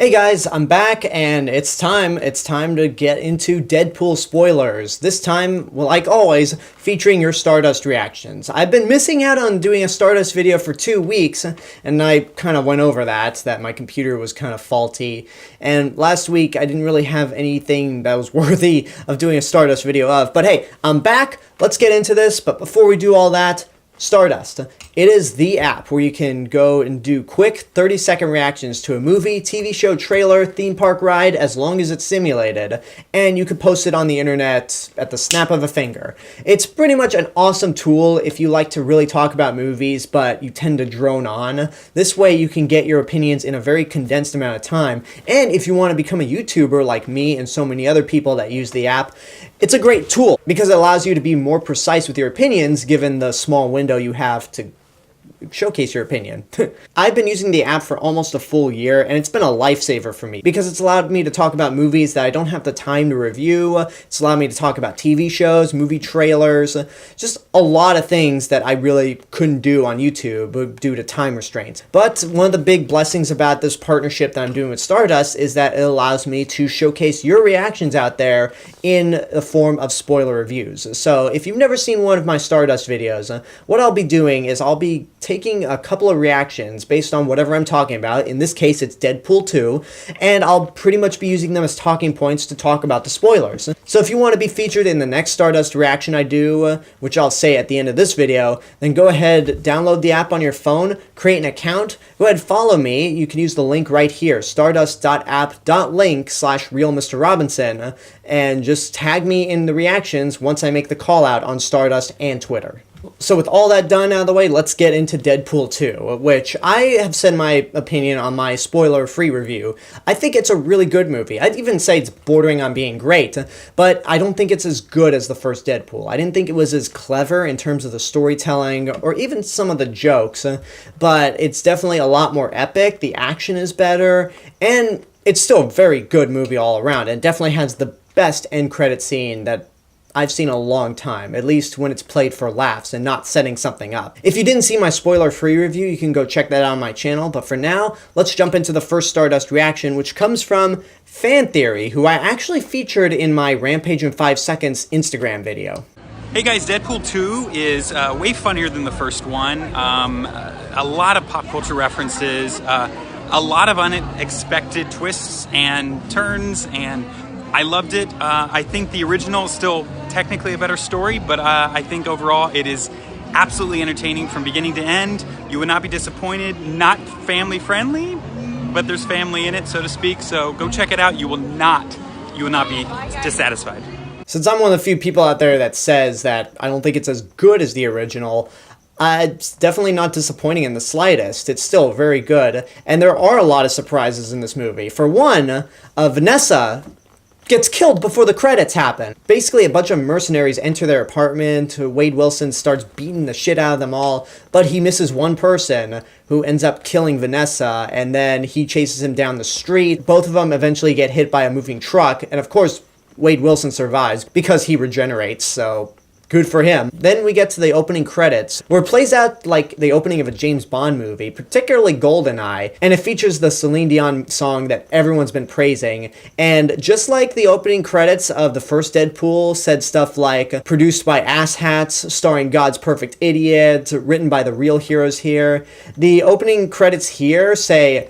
Hey guys, I'm back and it's time to get into Deadpool spoilers. This time, well, like always, featuring your Stardust reactions. I've been missing out on doing a Stardust video for 2 weeks, and I kind of went over that my computer was kind of faulty. And last week, I didn't really have anything that was worthy of doing a Stardust video of. But hey, I'm back, let's get into this, but before we do all that, Stardust. It is the app where you can go and do quick 30-second reactions to a movie, TV show, trailer, theme park ride, as long as it's simulated, and you can post it on the internet at the snap of a finger. It's pretty much an awesome tool if you like to really talk about movies, but you tend to drone on. This way you can get your opinions in a very condensed amount of time, and if you want to become a YouTuber like me and so many other people that use the app, it's a great tool because it allows you to be more precise with your opinions given the small window you have to showcase your opinion. I've been using the app for almost a full year, and it's been a lifesaver for me because it's allowed me to talk about movies that I don't have the time to review. It's allowed me to talk about TV shows, movie trailers, just a lot of things that I really couldn't do on YouTube due to time restraints. But one of the big blessings about this partnership that I'm doing with Stardust is that it allows me to showcase your reactions out there in the form of spoiler reviews. So if you've never seen one of my Stardust videos, what I'll be doing is I'll be taking a couple of reactions based on whatever I'm talking about. In this case, it's Deadpool 2, and I'll pretty much be using them as talking points to talk about the spoilers. So if you want to be featured in the next Stardust reaction I do, which I'll say at the end of this video, then go ahead, download the app on your phone, create an account, go ahead, follow me. You can use the link right here, stardust.app.link /RealMrRobinson, and just tag me in the reactions once I make the call out on Stardust and Twitter. So with all that done out of the way, let's get into Deadpool 2, which I have said my opinion on my spoiler-free review. I think it's a really good movie. I'd even say it's bordering on being great, but I don't think it's as good as the first Deadpool. I didn't think it was as clever in terms of the storytelling or even some of the jokes, but it's definitely a lot more epic. The action is better, and it's still a very good movie all around, and definitely has the best end credit scene that I've seen a long time, at least when it's played for laughs and not setting something up. If you didn't see my spoiler-free review, you can go check that out on my channel, but for now, let's jump into the first Stardust reaction, which comes from Fan Theory, who I actually featured in my Rampage in 5 Seconds Instagram video. Hey guys, Deadpool 2 is way funnier than the first one. A lot of pop culture references, a lot of unexpected twists and turns, and I loved it. I think the original is still technically a better story, but I think overall it is absolutely entertaining from beginning to end. You would not be disappointed. Not family friendly, but there's family in it, so to speak. So go check it out. You will not be dissatisfied. Since I'm one of the few people out there that says that I don't think it's as good as the original, it's definitely not disappointing in the slightest. It's still very good, and there are a lot of surprises in this movie. For one, Vanessa gets killed before the credits happen. Basically, a bunch of mercenaries enter their apartment. Wade Wilson starts beating the shit out of them all, but he misses one person who ends up killing Vanessa, and then he chases him down the street. Both of them eventually get hit by a moving truck, and of course, Wade Wilson survives because he regenerates, so good for him. Then we get to the opening credits, where it plays out like the opening of a James Bond movie, particularly GoldenEye, and it features the Celine Dion song that everyone's been praising. And just like the opening credits of the first Deadpool said stuff like, produced by asshats, starring God's Perfect Idiot, written by the real heroes here, the opening credits here say,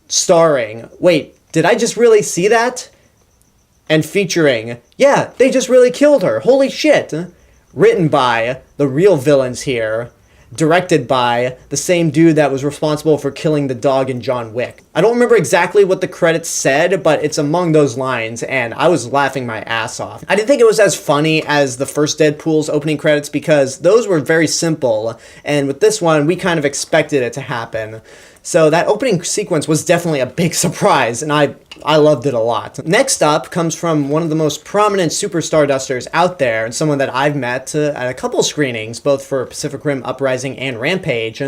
starring, wait, did I just really see that? And featuring, yeah, they just really killed her, holy shit. Written by the real villains here, directed by the same dude that was responsible for killing the dog in John Wick. I don't remember exactly what the credits said, but it's among those lines, and I was laughing my ass off. I didn't think it was as funny as the first Deadpool's opening credits because those were very simple, and with this one, we kind of expected it to happen. So that opening sequence was definitely a big surprise, and I loved it a lot. Next up comes from one of the most prominent Super Stardusters out there, and someone that I've met at a couple screenings, both for Pacific Rim Uprising and Rampage,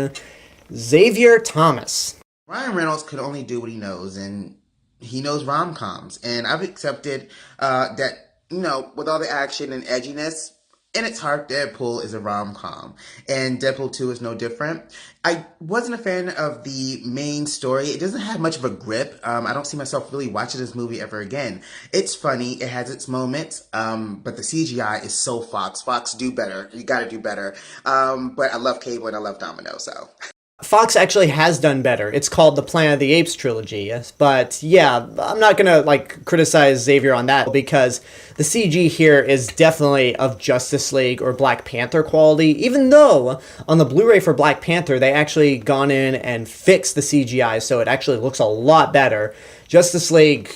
Xavier Thomas. Ryan Reynolds could only do what he knows, and he knows rom-coms. And I've accepted that, you know, with all the action and edginess, In its heart, Deadpool is a rom-com, and Deadpool 2 is no different. I wasn't a fan of the main story. It doesn't have much of a grip. I don't see myself really watching this movie ever again. It's funny. It has its moments, but the CGI is so Fox. Fox, do better. You gotta do better. But I love Cable and I love Domino, so... Fox actually has done better. It's called the Planet of the Apes trilogy. But yeah, I'm not gonna criticize Xavier on that because the CG here is definitely of Justice League or Black Panther quality, even though on the Blu-ray for Black Panther, they actually gone in and fixed the CGI so it actually looks a lot better. Justice League...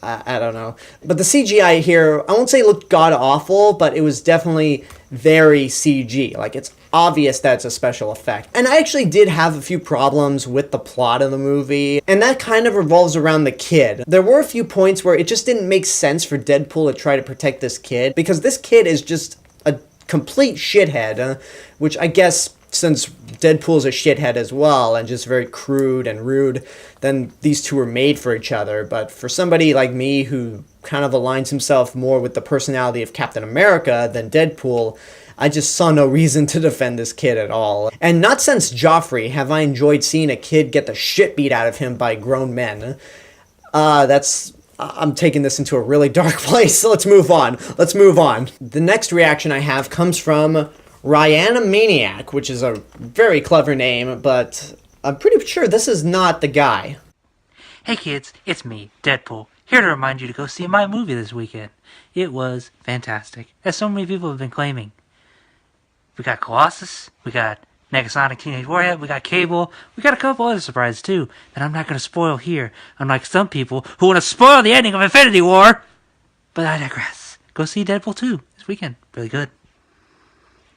I don't know. But the CGI here, I won't say it looked god-awful, but it was definitely very CG. It's obvious that it's a special effect. And I actually did have a few problems with the plot of the movie, and that kind of revolves around the kid. There were a few points where it just didn't make sense for Deadpool to try to protect this kid, because this kid is just a complete shithead, which I guess... since Deadpool's a shithead as well, and just very crude and rude, then these two were made for each other. But for somebody like me who kind of aligns himself more with the personality of Captain America than Deadpool, I just saw no reason to defend this kid at all. And not since Joffrey have I enjoyed seeing a kid get the shit beat out of him by grown men. I'm taking this into a really dark place, so let's move on. The next reaction I have comes from Rihanna Maniac, which is a very clever name, but I'm pretty sure this is not the guy. Hey kids, it's me, Deadpool, here to remind you to go see my movie this weekend. It was fantastic, as so many people have been claiming. We got Colossus, we got Negasonic Teenage Warhead, we got Cable, we got a couple other surprises too, that I'm not going to spoil here, unlike some people who want to spoil the ending of Infinity War. But I digress. Go see Deadpool 2 this weekend. Really good.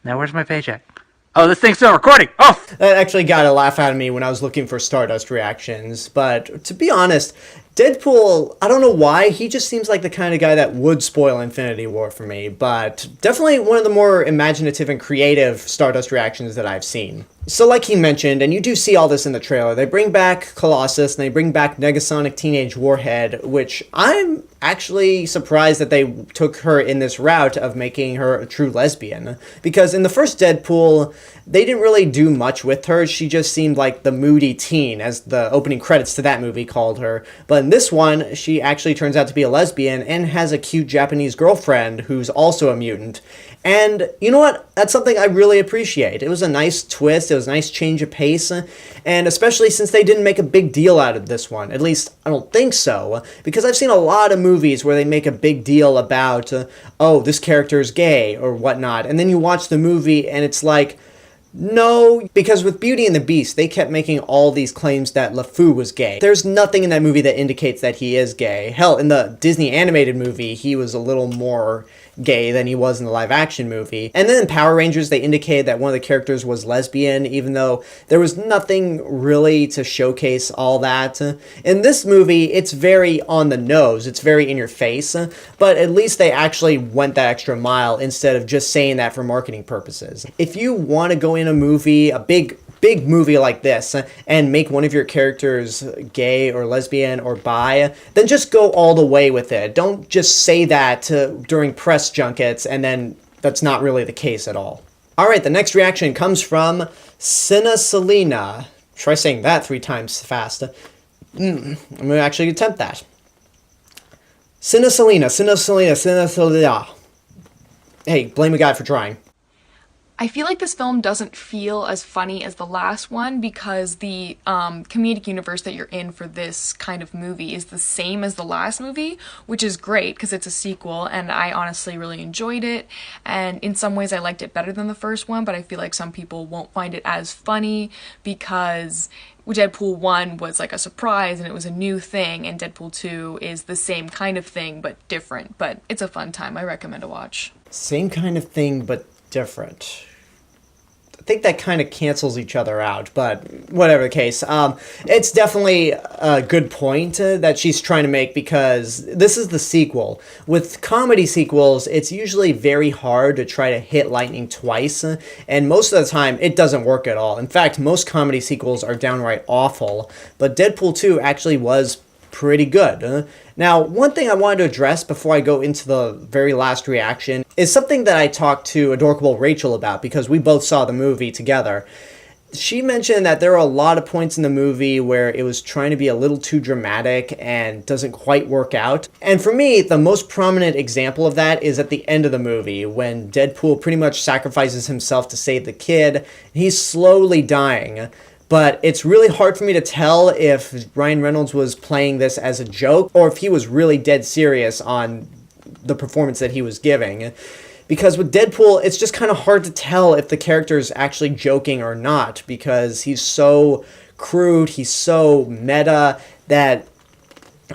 Now where's my paycheck? Oh, this thing's still recording! Oh! That actually got a laugh out of me when I was looking for Stardust reactions, but to be honest, Deadpool, I don't know why, he just seems like the kind of guy that would spoil Infinity War for me, but definitely one of the more imaginative and creative Stardust reactions that I've seen. So like he mentioned, and you do see all this in the trailer, they bring back Colossus, and they bring back Negasonic Teenage Warhead, which I'm actually surprised that they took her in this route of making her a true lesbian. Because in the first Deadpool, they didn't really do much with her, she just seemed like the moody teen, as the opening credits to that movie called her. But in this one, she actually turns out to be a lesbian and has a cute Japanese girlfriend who's also a mutant. And you know what? That's something I really appreciate. It was a nice twist, it was a nice change of pace, and especially since they didn't make a big deal out of this one. At least, I don't think so, because I've seen a lot of movies where they make a big deal about, oh, this character is gay, or whatnot, and then you watch the movie and it's like, no, because with Beauty and the Beast, they kept making all these claims that LeFou was gay. There's nothing in that movie that indicates that he is gay. Hell, in the Disney animated movie, he was a little more gay than he was in the live-action movie. And then in Power Rangers, they indicated that one of the characters was lesbian, even though there was nothing really to showcase all that. In this movie, it's very on the nose, it's very in your face, but at least they actually went that extra mile instead of just saying that for marketing purposes. If you want to go in a movie, a big movie like this, and make one of your characters gay or lesbian or bi, then just go all the way with it. Don't just say that during press junkets and then that's not really the case at all. Alright, the next reaction comes from Cinna Selena. Try saying that 3 times fast. I'm going to actually attempt that. Cinna Selena. Hey, blame a guy for trying. I feel like this film doesn't feel as funny as the last one because the comedic universe that you're in for this kind of movie is the same as the last movie, which is great because it's a sequel and I honestly really enjoyed it, and in some ways I liked it better than the first one, but I feel like some people won't find it as funny because Deadpool 1 was like a surprise and it was a new thing, and Deadpool 2 is the same kind of thing but different, but it's a fun time. I recommend a watch. Same kind of thing but different. I think that kind of cancels each other out, but whatever the case. It's definitely a good point that she's trying to make because this is the sequel. With comedy sequels, it's usually very hard to try to hit lightning twice, and most of the time it doesn't work at all. In fact, most comedy sequels are downright awful, but Deadpool 2 actually was pretty good. Now, one thing I wanted to address before I go into the very last reaction is something that I talked to Adorkable Rachel about, because we both saw the movie together. She mentioned that there are a lot of points in the movie where it was trying to be a little too dramatic and doesn't quite work out. And for me, the most prominent example of that is at the end of the movie, when Deadpool pretty much sacrifices himself to save the kid. He's slowly dying. But it's really hard for me to tell if Ryan Reynolds was playing this as a joke or if he was really dead serious on the performance that he was giving. Because with Deadpool, it's just kind of hard to tell if the character is actually joking or not, because he's so crude, he's so meta, that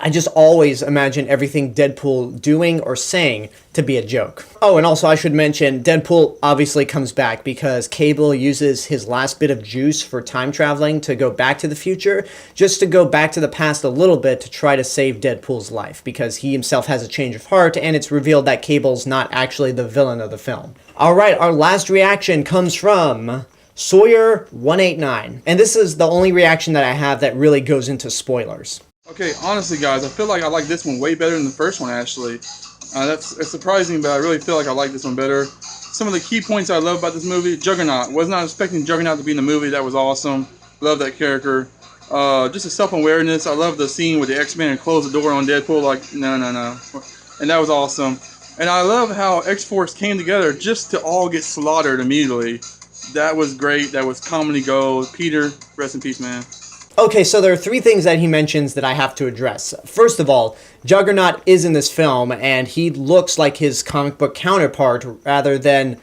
I just always imagine everything Deadpool doing or saying to be a joke. Oh, and also I should mention, Deadpool obviously comes back because Cable uses his last bit of juice for time traveling to go back to the future, just to go back to the past a little bit to try to save Deadpool's life, because he himself has a change of heart, and it's revealed that Cable's not actually the villain of the film. Alright, our last reaction comes from Sawyer189, and this is the only reaction that I have that really goes into spoilers. Okay, honestly, guys, I feel like I like this one way better than the first one, actually. It's surprising, but I really feel like I like this one better. Some of the key points I love about this movie: Juggernaut. Was not expecting Juggernaut to be in the movie. That was awesome. Love that character. Just a self-awareness. I love the scene with the X-Men and close the door on Deadpool, like, no. And that was awesome. And I love how X-Force came together just to all get slaughtered immediately. That was great. That was comedy gold. Peter, rest in peace, man. Okay, so there are three things that he mentions that I have to address. First of all, Juggernaut is in this film, and he looks like his comic book counterpart rather than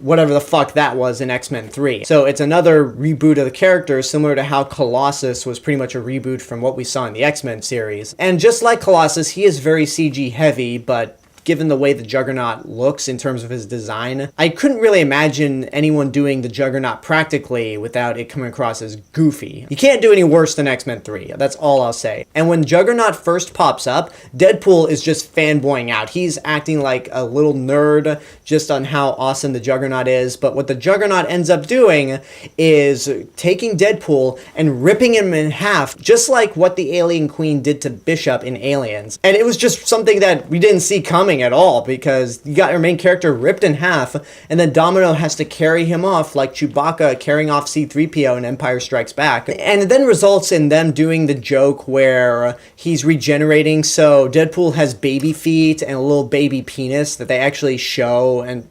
whatever the fuck that was in X-Men 3. So it's another reboot of the character, similar to how Colossus was pretty much a reboot from what we saw in the X-Men series. And just like Colossus, he is very CG heavy, but given the way the Juggernaut looks in terms of his design, I couldn't really imagine anyone doing the Juggernaut practically without it coming across as goofy. You can't do any worse than X-Men 3, that's all I'll say. And when Juggernaut first pops up, Deadpool is just fanboying out. He's acting like a little nerd just on how awesome the Juggernaut is, but what the Juggernaut ends up doing is taking Deadpool and ripping him in half, just like what the Alien Queen did to Bishop in Aliens. And it was just something that we didn't see coming at all, because you got your main character ripped in half, and then Domino has to carry him off like Chewbacca carrying off C-3PO in Empire Strikes Back. And it then results in them doing the joke where he's regenerating, so Deadpool has baby feet and a little baby penis that they actually show, and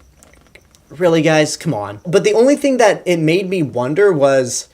really, guys, come on. But the only thing that it made me wonder was,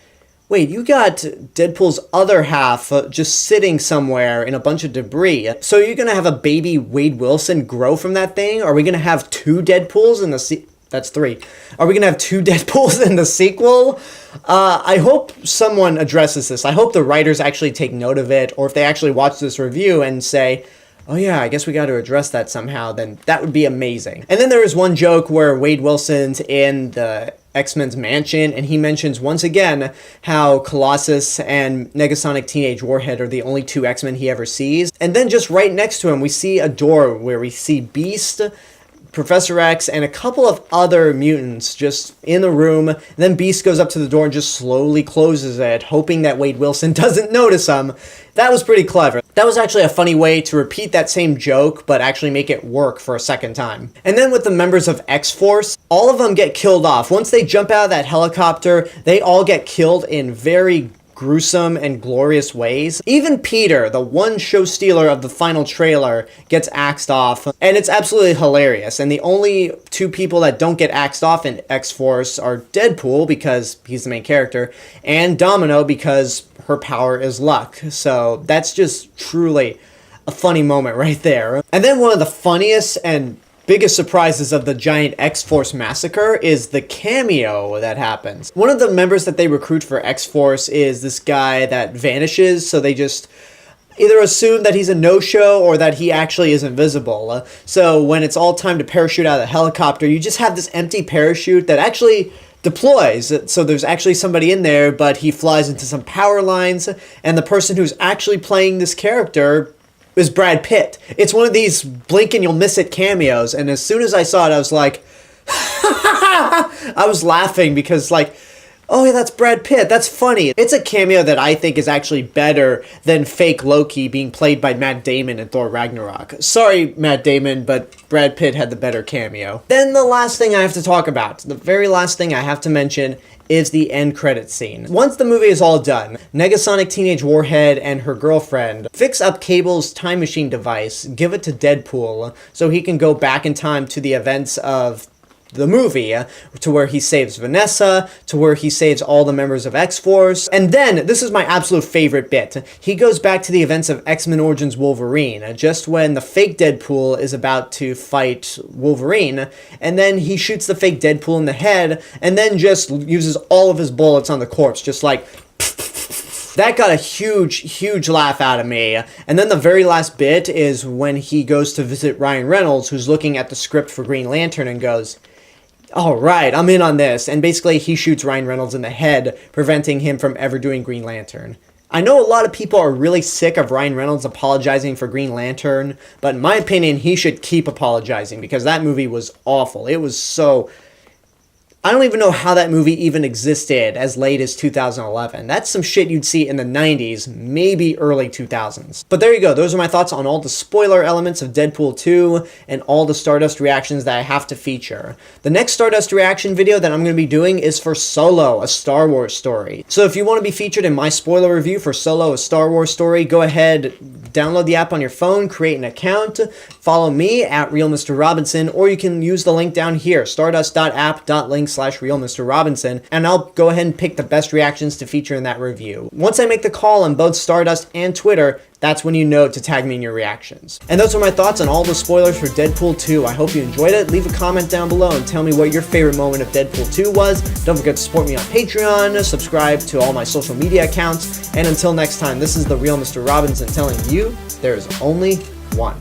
wait, you got Deadpool's other half just sitting somewhere in a bunch of debris. So you're going to have a baby Wade Wilson grow from that thing? Are we going to have two Deadpools in the That's three. Are we going to have two Deadpools in the sequel? I hope someone addresses this. I hope the writers actually take note of it, or if they actually watch this review and say, oh yeah, I guess we got to address that somehow, then that would be amazing. And then there is one joke where Wade Wilson's in the X-Men's mansion, and he mentions once again how Colossus and Negasonic Teenage Warhead are the only two X-Men he ever sees. And then just right next to him, we see a door where we see Beast, Professor X, and a couple of other mutants just in the room. And then Beast goes up to the door and just slowly closes it, hoping that Wade Wilson doesn't notice him. That was pretty clever. That was actually a funny way to repeat that same joke, but actually make it work for a second time. And then with the members of X-Force, all of them get killed off. Once they jump out of that helicopter, they all get killed in very gruesome and glorious ways. Even Peter, the one show stealer of the final trailer, gets axed off, and it's absolutely hilarious. And the only two people that don't get axed off in X-Force are Deadpool, because he's the main character, and Domino, because her power is luck. So that's just truly a funny moment right there. And then one of the funniest and biggest surprises of the giant X-Force massacre is the cameo that happens. One of the members that they recruit for X-Force is this guy that vanishes, so they just either assume that he's a no-show or that he actually is invisible. So when it's all time to parachute out of the helicopter, you just have this empty parachute that actually deploys. So there's actually somebody in there, but he flies into some power lines, and the person who's actually playing this character is Brad Pitt. It's one of these blink and you'll miss it cameos, and as soon as I saw it, I was like, I was laughing because, like, oh yeah, that's Brad Pitt, that's funny. It's a cameo that I think is actually better than fake Loki being played by Matt Damon in Thor Ragnarok. Sorry, Matt Damon, but Brad Pitt had the better cameo. Then the last thing I have to talk about, the very last thing I have to mention, is the end credit scene. Once the movie is all done, Negasonic Teenage Warhead and her girlfriend fix up Cable's time machine device, give it to Deadpool, so he can go back in time to the events of the movie, to where he saves Vanessa, to where he saves all the members of X-Force, and then, this is my absolute favorite bit, he goes back to the events of X-Men Origins Wolverine, just when the fake Deadpool is about to fight Wolverine, and then he shoots the fake Deadpool in the head, and then just uses all of his bullets on the corpse, just like... That got a huge laugh out of me. And then the very last bit is when he goes to visit Ryan Reynolds, who's looking at the script for Green Lantern, and goes, all right, I'm in on this. And basically he shoots Ryan Reynolds in the head, preventing him from ever doing Green Lantern. I know a lot of people are really sick of Ryan Reynolds apologizing for Green Lantern, but in my opinion, he should keep apologizing because that movie was awful. It was so... I don't even know how that movie even existed as late as 2011. That's some shit you'd see in the 90s, maybe early 2000s. But there you go, those are my thoughts on all the spoiler elements of Deadpool 2 and all the Stardust reactions that I have to feature. The next Stardust reaction video that I'm going to be doing is for Solo, a Star Wars story. So if you want to be featured in my spoiler review for Solo, a Star Wars story, go ahead, download the app on your phone, create an account, follow me at RealMrRobinson, or you can use the link down here, stardust.app.link/RealMrRobinson, and I'll go ahead and pick the best reactions to feature in that review. Once I make the call on both Stardust and Twitter, that's when you know to tag me in your reactions. And those are my thoughts on all the spoilers for Deadpool 2. I hope you enjoyed it. Leave a comment down below and tell me what your favorite moment of Deadpool 2 was. Don't forget to support me on Patreon, subscribe to all my social media accounts, and until next time, this is the Real Mr. Robinson telling you there's only one.